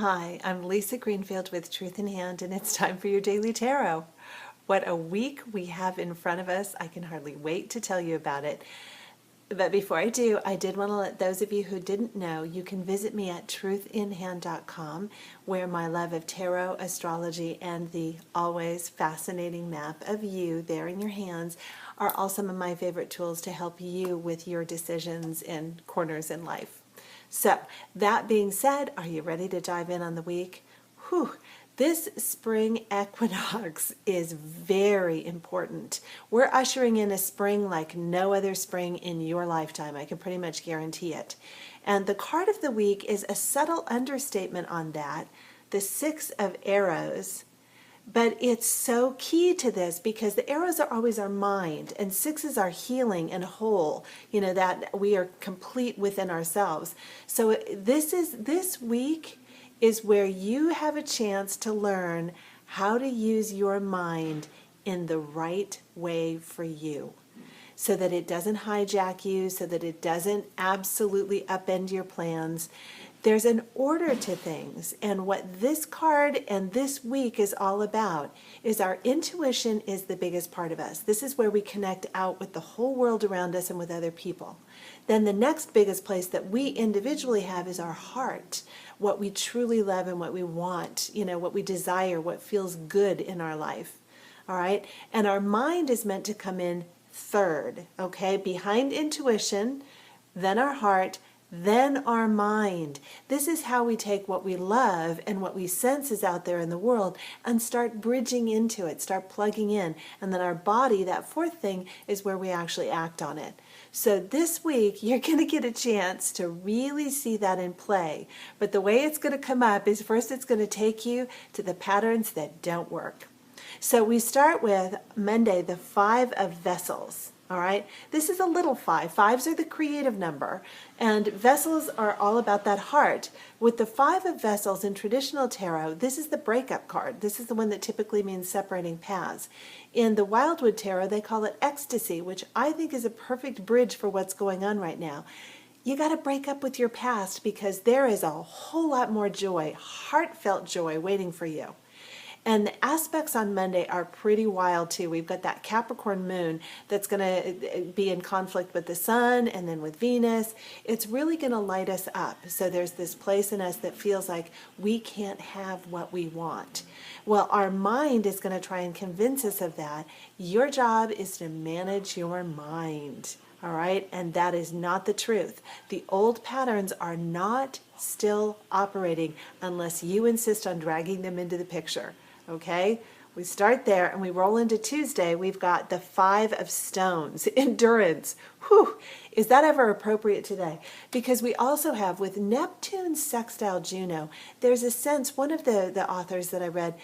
Hi, I'm Lisa Greenfield with Truth in Hand, and it's time for your daily tarot. What a week we have in front of us. I can hardly wait to tell you about it. But before I do, I did want to let those of you who didn't know, you can visit me at truthinhand.com, where my love of tarot, astrology, and the always fascinating map of you there in your hands are all some of my favorite tools to help you with your decisions and corners in life. So, that being said, are you ready to dive in on the week? Whew. This spring equinox is very important. We're ushering in a spring like no other spring in your lifetime. I can pretty much guarantee it. And the card of the week is a subtle understatement on that, the Six of Arrows. But it's so key to this because the arrows are always our mind, and sixes are healing and whole, that we are complete within ourselves. So this week is where you have a chance to learn how to use your mind in the right way for you, so that it doesn't hijack you, so that it doesn't absolutely upend your plans. There's an order to things, and what this card and this week is all about is our intuition is the biggest part of us. This is where we connect out with the whole world around us and with other people. Then the next biggest place that we individually have is our heart, what we truly love and what we want, what we desire, what feels good in our life. All right? And our mind is meant to come in third, okay? Behind intuition, then our heart, then our mind. This is how we take what we love and what we sense is out there in the world and start bridging into it, start plugging in. And then our body, that fourth thing, is where we actually act on it. So this week, you're going to get a chance to really see that in play. But the way it's going to come up is first it's going to take you to the patterns that don't work. So we start with Monday, the Five of Vessels. All right, this is a little five. Fives are the creative number, and vessels are all about that heart. With the Five of Vessels in traditional tarot, this is the breakup card. This is the one that typically means separating paths. In the Wildwood Tarot, they call it ecstasy, which I think is a perfect bridge for what's going on right now. You got to break up with your past because there is a whole lot more joy, heartfelt joy waiting for you. And the aspects on Monday are pretty wild too. We've got that Capricorn moon that's going to be in conflict with the sun and then with Venus. It's really going to light us up. So there's this place in us that feels like we can't have what we want. Well, our mind is going to try and convince us of that. Your job is to manage your mind. All right? And that is not the truth. The old patterns are not still operating unless you insist on dragging them into the picture. Okay, we start there and we roll into Tuesday. We've got the Five of Stones, endurance. Whew, is that ever appropriate today? Because we also have with Neptune sextile Juno, there's a sense, one of the authors that I read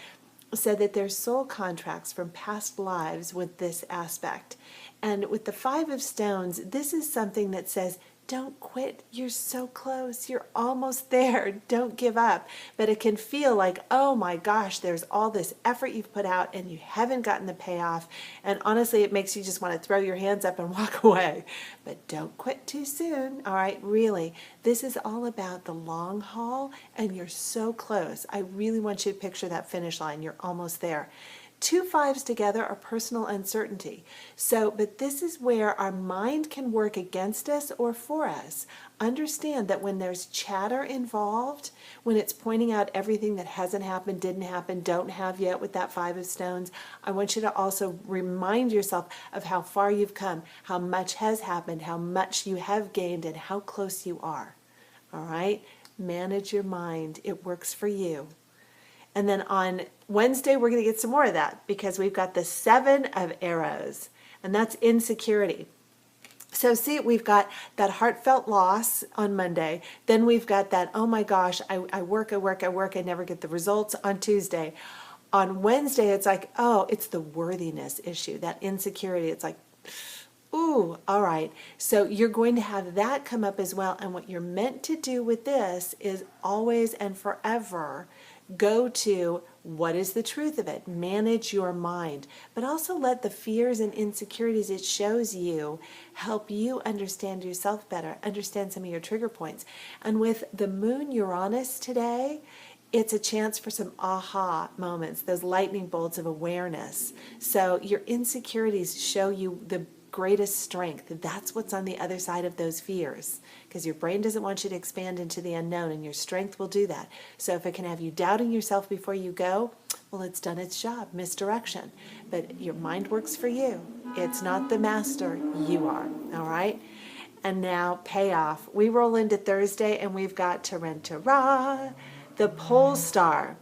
said that there's soul contracts from past lives with this aspect. And with the Five of Stones, this is something that says, don't quit. You're so close. You're almost there. Don't give up. But it can feel like, oh my gosh, there's all this effort you've put out and you haven't gotten the payoff. And honestly, it makes you just want to throw your hands up and walk away. But don't quit too soon. All right, really. This is all about the long haul and you're so close. I really want you to picture that finish line. You're almost there. Two fives together are personal uncertainty. But this is where our mind can work against us or for us. Understand that when there's chatter involved, when it's pointing out everything that hasn't happened, didn't happen, don't have yet with that Five of Stones, I want you to also remind yourself of how far you've come, how much has happened, how much you have gained, and how close you are. All right? Manage your mind. It works for you. And then on Wednesday, we're going to get some more of that because we've got the Seven of Arrows, and that's insecurity. So see, we've got that heartfelt loss on Monday. Then we've got that, oh my gosh, I work, I never get the results on Tuesday. On Wednesday, it's like, oh, it's the worthiness issue, that insecurity. It's like, ooh, all right. So you're going to have that come up as well. And what you're meant to do with this is always and forever go to what is the truth of it. Manage your mind, but also let the fears and insecurities it shows you help you understand yourself better, understand some of your trigger points. And with the moon Uranus today, it's a chance for some aha moments, those lightning bolts of awareness. So your insecurities show you the greatest strength. That's what's on the other side of those fears, because your brain doesn't want you to expand into the unknown, and your strength will do that. So if it can have you doubting yourself before you go, well, it's done its job, misdirection. But your mind works for you. It's not the master, you are, all right? And now payoff. We roll into Thursday and we've got Tarantara, the pole star.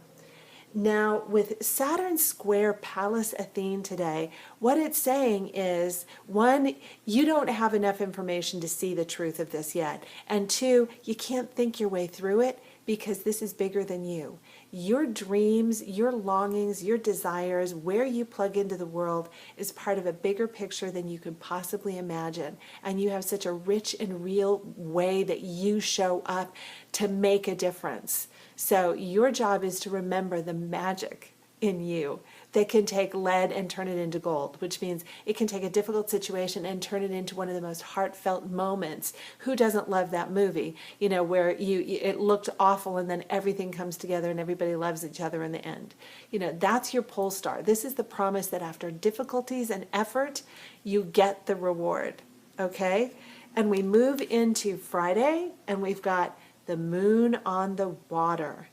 Now, with Saturn square Pallas Athene today, what it's saying is, one, you don't have enough information to see the truth of this yet. And two, you can't think your way through it because this is bigger than you. Your dreams, your longings, your desires, where you plug into the world is part of a bigger picture than you could possibly imagine. And you have such a rich and real way that you show up to make a difference. So your job is to remember the magic in you that can take lead and turn it into gold, which means it can take a difficult situation and turn it into one of the most heartfelt moments. Who doesn't love that movie, where it looked awful and then everything comes together and everybody loves each other in the end? That's your pole star. This is the promise that after difficulties and effort, you get the reward, okay? And we move into Friday and we've got the moon on the water.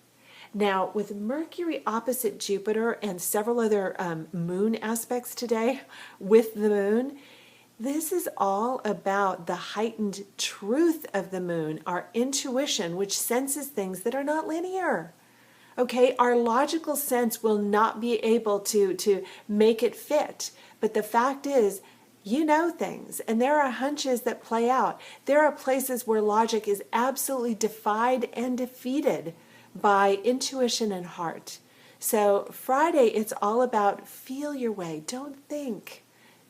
Now, with Mercury opposite Jupiter and several other moon aspects today with the moon, this is all about the heightened truth of the moon, our intuition, which senses things that are not linear. Okay, our logical sense will not be able to make it fit. But the fact is, you know things, and there are hunches that play out. There are places where logic is absolutely defied and defeated by intuition and heart. So Friday, it's all about feel your way. Don't think.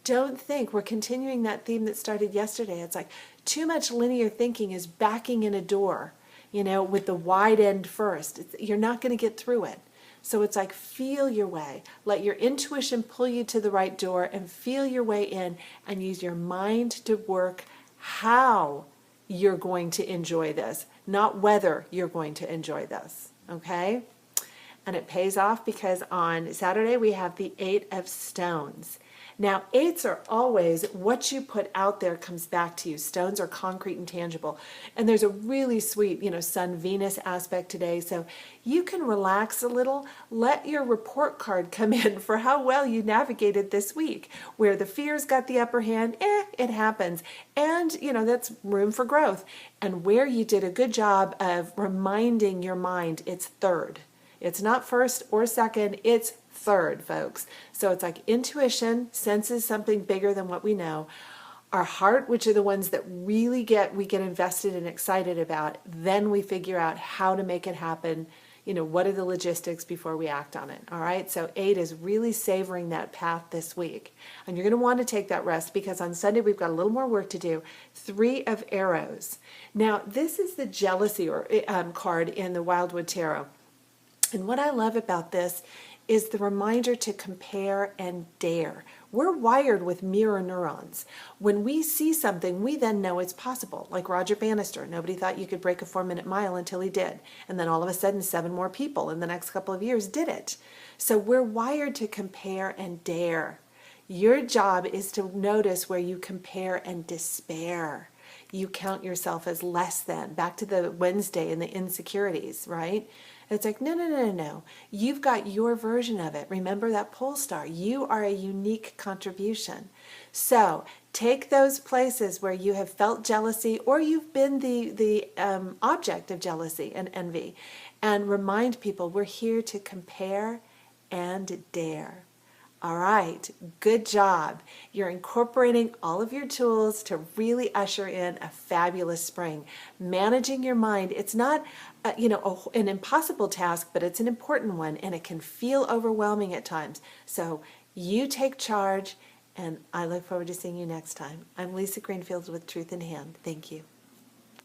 Don't think. We're continuing that theme that started yesterday. It's like too much linear thinking is backing in a door, with the wide end first. You're not going to get through it. So it's like feel your way. Let your intuition pull you to the right door and feel your way in, and use your mind to work how you're going to enjoy this, not whether you're going to enjoy this, okay? And it pays off because on Saturday we have the 8 of Stones. Now, 8s are always what you put out there comes back to you. Stones are concrete and tangible. And there's a really sweet, Sun-Venus aspect today. So you can relax a little. Let your report card come in for how well you navigated this week. Where the fears got the upper hand, it happens. And, that's room for growth. And where you did a good job of reminding your mind it's third. It's not first or second, it's third, folks. So it's like intuition senses something bigger than what we know. Our heart, which are the ones that really we get invested and excited about, then we figure out how to make it happen. What are the logistics before we act on it? All right. So 8 is really savoring that path this week. And you're going to want to take that rest because on Sunday we've got a little more work to do. 3 of Arrows. Now, this is the jealousy card in the Wildwood Tarot. And what I love about this is the reminder to compare and dare. We're wired with mirror neurons. When we see something, we then know it's possible. Like Roger Bannister. Nobody thought you could break a 4-minute mile until he did. And then all of a sudden, 7 more people in the next couple of years did it. So we're wired to compare and dare. Your job is to notice where you compare and despair. You count yourself as less than. Back to the Wednesday and the insecurities, right? It's like, no. You've got your version of it. Remember that pole star. You are a unique contribution. So take those places where you have felt jealousy or you've been the object of jealousy and envy, and remind people we're here to compare and dare. All right, good job. You're incorporating all of your tools to really usher in a fabulous spring. Managing your mind, it's not an impossible task, but it's an important one, and it can feel overwhelming at times. So you take charge, and I look forward to seeing you next time. I'm Lisa Greenfield with Truth in Hand. Thank you.